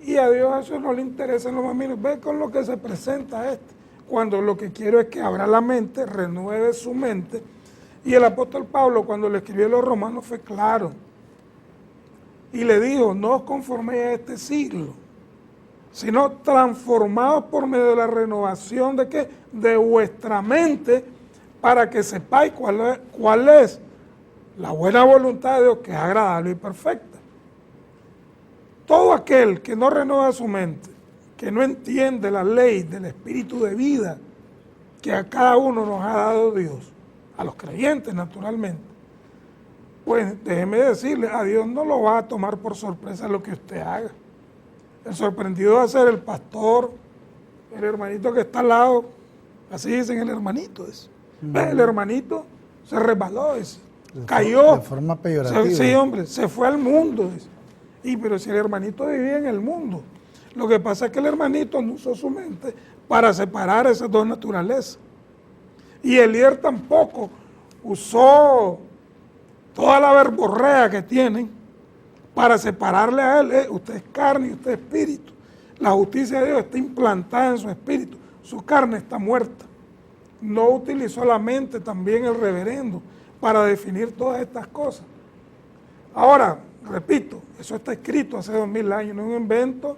y a Dios eso no le interesa en lo más mínimo? Ve con lo que se presenta cuando lo que quiero es que abra la mente, renueve su mente. Y el apóstol Pablo, cuando le escribió a los romanos, fue claro, y le dijo, no os conforméis a este siglo, sino transformados por medio de la renovación de ¿qué? De vuestra mente, para que sepáis cuál es la buena voluntad de Dios, que es agradable y perfecta. Todo aquel que no renueva su mente, que no entiende la ley del espíritu de vida que a cada uno nos ha dado Dios, a los creyentes naturalmente, pues déjeme decirle, a Dios no lo va a tomar por sorpresa lo que usted haga. El sorprendido va a ser el pastor, el hermanito que está al lado, así dicen el hermanito. El hermanito se resbaló, cayó. De forma peyorativa. Sí, hombre, se fue al mundo. Pero si el hermanito vivía en el mundo, lo que pasa es que el hermanito no usó su mente para separar esas dos naturalezas. Y el líder tampoco usó toda la verborrea que tienen para separarle a él. Usted es carne y usted es espíritu. La justicia de Dios está implantada en su espíritu. Su carne está muerta. No utilizó la mente también el reverendo para definir todas estas cosas. Ahora, repito, eso está escrito hace 2000 años, no es un invento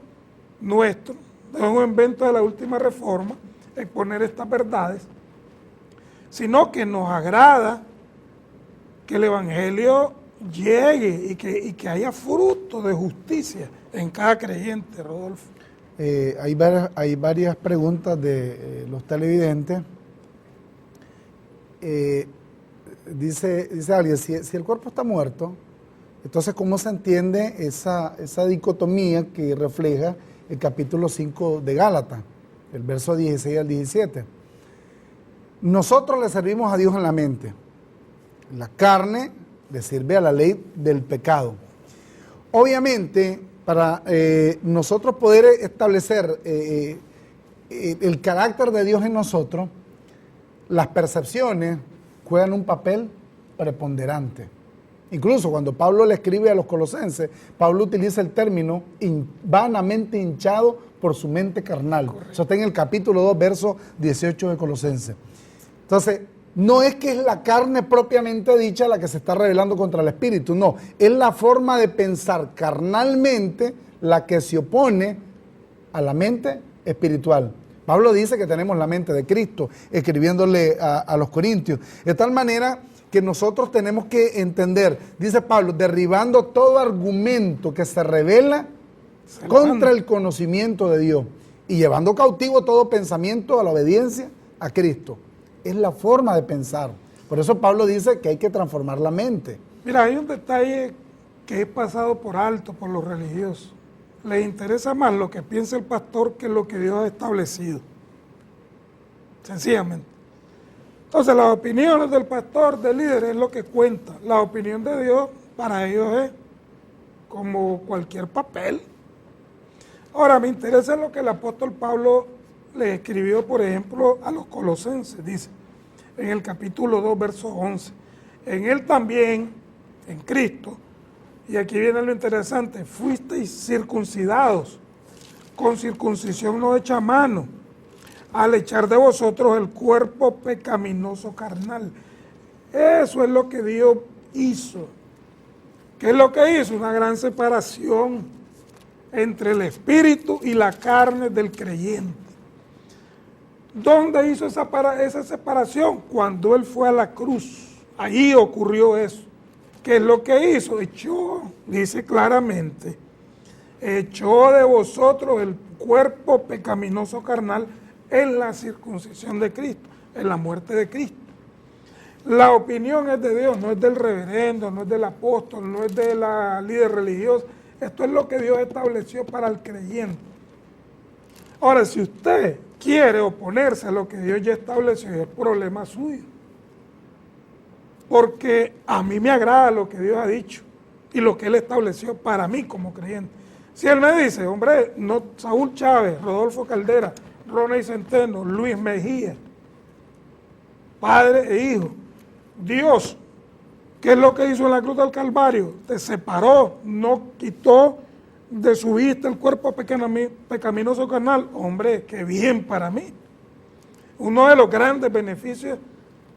nuestro, no es un invento de la última reforma, exponer estas verdades, sino que nos agrada que el Evangelio llegue y que haya fruto de justicia en cada creyente, Rodolfo. Hay varias preguntas de los televidentes. dice alguien, si el cuerpo está muerto, entonces ¿cómo se entiende esa dicotomía que refleja el capítulo 5 de Gálatas, el verso 16 al 17? Nosotros le servimos a Dios en la mente. La carne le sirve a la ley del pecado. Obviamente, para nosotros poder establecer el carácter de Dios en nosotros, las percepciones juegan un papel preponderante. Incluso cuando Pablo le escribe a los colosenses, Pablo utiliza el término vanamente hinchado por su mente carnal. Correcto. Eso está en el capítulo 2, verso 18 de Colosenses. Entonces, no es que es la carne propiamente dicha la que se está rebelando contra el espíritu, no. Es la forma de pensar carnalmente la que se opone a la mente espiritual. Pablo dice que tenemos la mente de Cristo, escribiéndole a los Corintios. De tal manera que nosotros tenemos que entender, dice Pablo, derribando todo argumento que se revela contra el conocimiento de Dios y llevando cautivo todo pensamiento a la obediencia a Cristo. Es la forma de pensar. Por eso Pablo dice que hay que transformar la mente. Mira, hay un detalle que es pasado por alto por los religiosos. Les interesa más lo que piensa el pastor que lo que Dios ha establecido. Sencillamente. Entonces, las opiniones del pastor, del líder, es lo que cuenta. La opinión de Dios para ellos es como cualquier papel. Ahora, me interesa lo que el apóstol Pablo le escribió, por ejemplo, a los colosenses. Dice, en el capítulo 2, verso 11, en él también, en Cristo, y aquí viene lo interesante, fuisteis circuncidados, con circuncisión no hecha a mano, al echar de vosotros el cuerpo pecaminoso carnal. Eso es lo que Dios hizo. ¿Qué es lo que hizo? Una gran separación entre el espíritu y la carne del creyente. ¿Dónde hizo esa separación? Cuando Él fue a la cruz. Allí ocurrió eso. ¿Qué es lo que hizo? Echó, dice claramente, echó de vosotros el cuerpo pecaminoso carnal en la circuncisión de Cristo, en la muerte de Cristo. La opinión es de Dios, no es del reverendo, no es del apóstol, no es de la líder religiosa. Esto es lo que Dios estableció para el creyente. Ahora, si usted quiere oponerse a lo que Dios ya estableció, es problema suyo. Porque a mí me agrada lo que Dios ha dicho y lo que Él estableció para mí como creyente. Si Él me dice, hombre, no, Saúl Chávez, Rodolfo Caldera, Roney Centeno, Luis Mejía, padre e hijo, Dios, ¿qué es lo que hizo en la cruz del Calvario? Te separó, no quitó de su vista el cuerpo pecaminoso carnal. Hombre, qué bien para mí. Uno de los grandes beneficios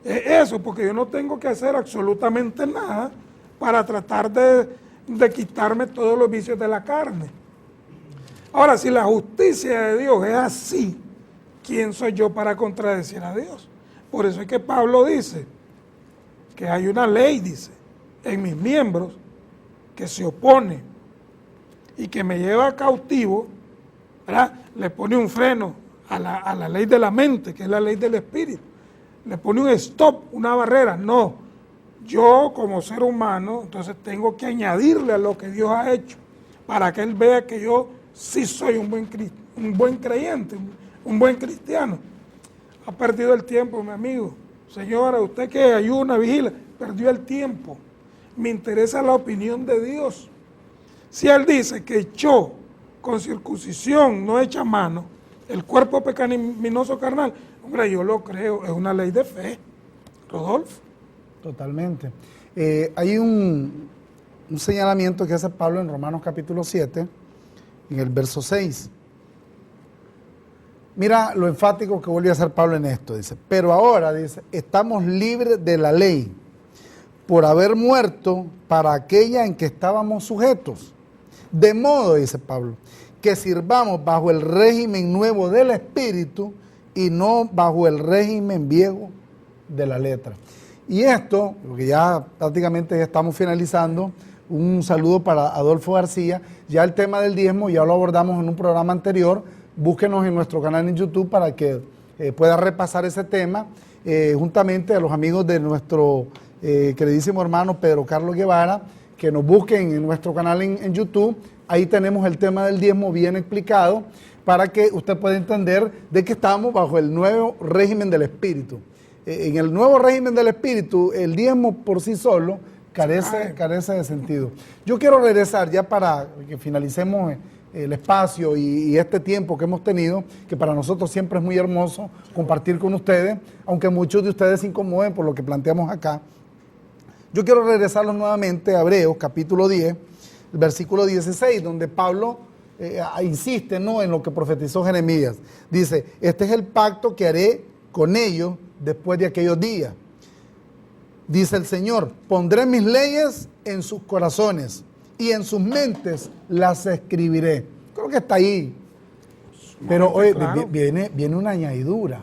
es eso, porque yo no tengo que hacer absolutamente nada para tratar de quitarme todos los vicios de la carne. Ahora, si la justicia de Dios es así, ¿quién soy yo para contradecir a Dios? Por eso es que Pablo dice que hay una ley, dice, en mis miembros que se opone y que me lleva cautivo, ¿verdad? Le pone un freno a la ley de la mente, que es la ley del espíritu. Le pone un stop, una barrera. No, yo como ser humano, entonces tengo que añadirle a lo que Dios ha hecho para que Él vea que yo sí soy un buen creyente, un buen cristiano. Ha perdido el tiempo, mi amigo. Señora, usted que ayuna, vigila, perdió el tiempo. Me interesa la opinión de Dios. Si Él dice que echó con circuncisión no hecha a mano el cuerpo pecaminoso carnal, hombre, yo lo creo, es una ley de fe. Rodolfo. Totalmente. Hay un señalamiento que hace Pablo en Romanos capítulo 7, en el verso 6. Mira lo enfático que vuelve a hacer Pablo en esto, dice, pero ahora, dice, estamos libres de la ley por haber muerto para aquella en que estábamos sujetos. De modo, dice Pablo, que sirvamos bajo el régimen nuevo del Espíritu y no bajo el régimen viejo de la letra. Y esto, porque ya prácticamente ya estamos finalizando, un saludo para Adolfo García. Ya el tema del diezmo ya lo abordamos en un programa anterior. Búsquenos en nuestro canal en YouTube para que pueda repasar ese tema, juntamente a los amigos de nuestro queridísimo hermano Pedro Carlos Guevara, que nos busquen en nuestro canal en YouTube. Ahí tenemos el tema del diezmo bien explicado para que usted pueda entender de que estamos bajo el nuevo régimen del Espíritu. En el nuevo régimen del Espíritu, el diezmo por sí solo carece de sentido. Yo quiero regresar ya para que finalicemos el espacio y este tiempo que hemos tenido, que para nosotros siempre es muy hermoso compartir con ustedes, aunque muchos de ustedes se incomoden por lo que planteamos acá. Yo quiero regresarlos nuevamente a Hebreos, capítulo 10, versículo 16, donde Pablo insiste, ¿no?, en lo que profetizó Jeremías. Dice, este es el pacto que haré con ellos después de aquellos días. Dice el Señor, pondré mis leyes en sus corazones y en sus mentes las escribiré. Creo que está ahí. Pero hoy claro, viene una añadidura,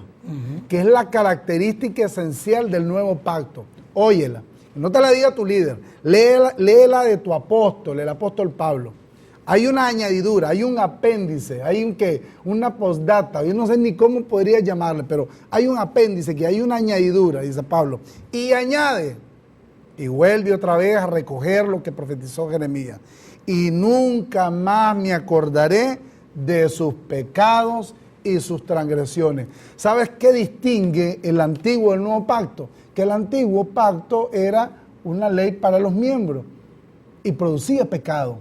que es la característica esencial del nuevo pacto. Óyela. No te la diga tu líder, léela de tu apóstol, el apóstol Pablo. Hay una añadidura, hay un apéndice, hay una postdata, yo no sé ni cómo podría llamarle, pero hay un apéndice, que hay una añadidura, dice Pablo. Y añade, y vuelve otra vez a recoger lo que profetizó Jeremías. Y nunca más me acordaré de sus pecados y sus transgresiones. ¿Sabes qué distingue el antiguo del nuevo pacto? Que el antiguo pacto era una ley para los miembros y producía pecado.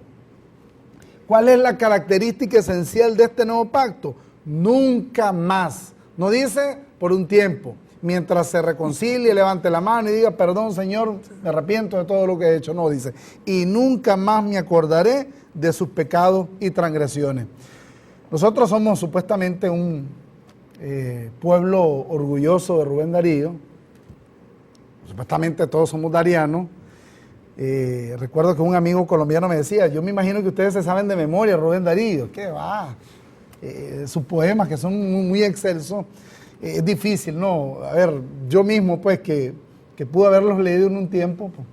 ¿Cuál es la característica esencial de este nuevo pacto? Nunca más. No dice por un tiempo, mientras se reconcilie, levante la mano y diga, perdón Señor, me arrepiento de todo lo que he hecho. No, dice, y nunca más me acordaré de sus pecados y transgresiones. Nosotros somos supuestamente un pueblo orgulloso de Rubén Darío. Supuestamente todos somos darianos. Recuerdo que un amigo colombiano me decía, yo me imagino que ustedes se saben de memoria Rubén Darío. ¿Qué va? Sus poemas que son muy excelsos. Es difícil, ¿no? A ver, yo mismo pues que pude haberlos leído en un tiempo, pues,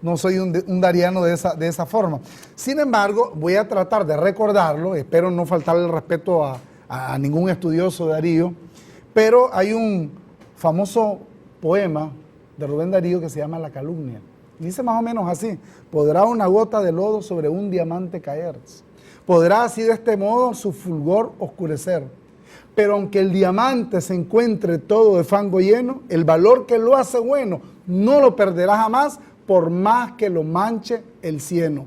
no soy un dariano de esa forma. Sin embargo, voy a tratar de recordarlo, espero no faltarle el respeto a ningún estudioso de Darío, pero hay un famoso poema de Rubén Darío que se llama La calumnia. Dice más o menos así, podrá una gota de lodo sobre un diamante caer, podrá así de este modo su fulgor oscurecer, pero aunque el diamante se encuentre todo de fango lleno, el valor que lo hace bueno no lo perderá jamás, por más que lo manche el cieno.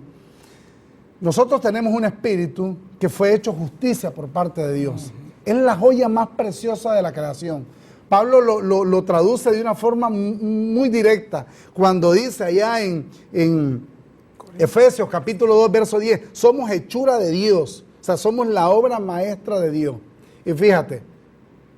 Nosotros tenemos un espíritu que fue hecho justicia por parte de Dios. Es la joya más preciosa de la creación. Pablo lo traduce de una forma muy directa cuando dice allá en Efesios capítulo 2, verso 10, somos hechura de Dios, o sea, somos la obra maestra de Dios. Y fíjate,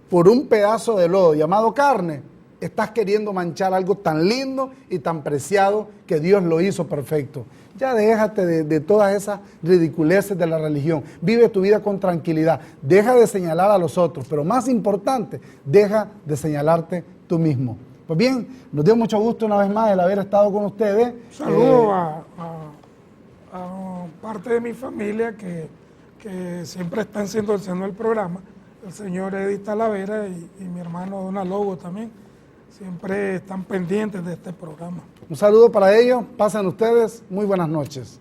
por un pedazo de lodo llamado carne, estás queriendo manchar algo tan lindo y tan preciado que Dios lo hizo perfecto. Ya déjate de todas esas ridiculeces de la religión. Vive tu vida con tranquilidad. Deja de señalar a los otros, pero más importante, deja de señalarte tú mismo. Pues bien, nos dio mucho gusto una vez más el haber estado con ustedes. Saludo a parte de mi familia que siempre están endorsando el programa, el señor Edith Talavera y mi hermano Donald Lobo también. Siempre están pendientes de este programa. Un saludo para ellos, pasen ustedes, muy buenas noches.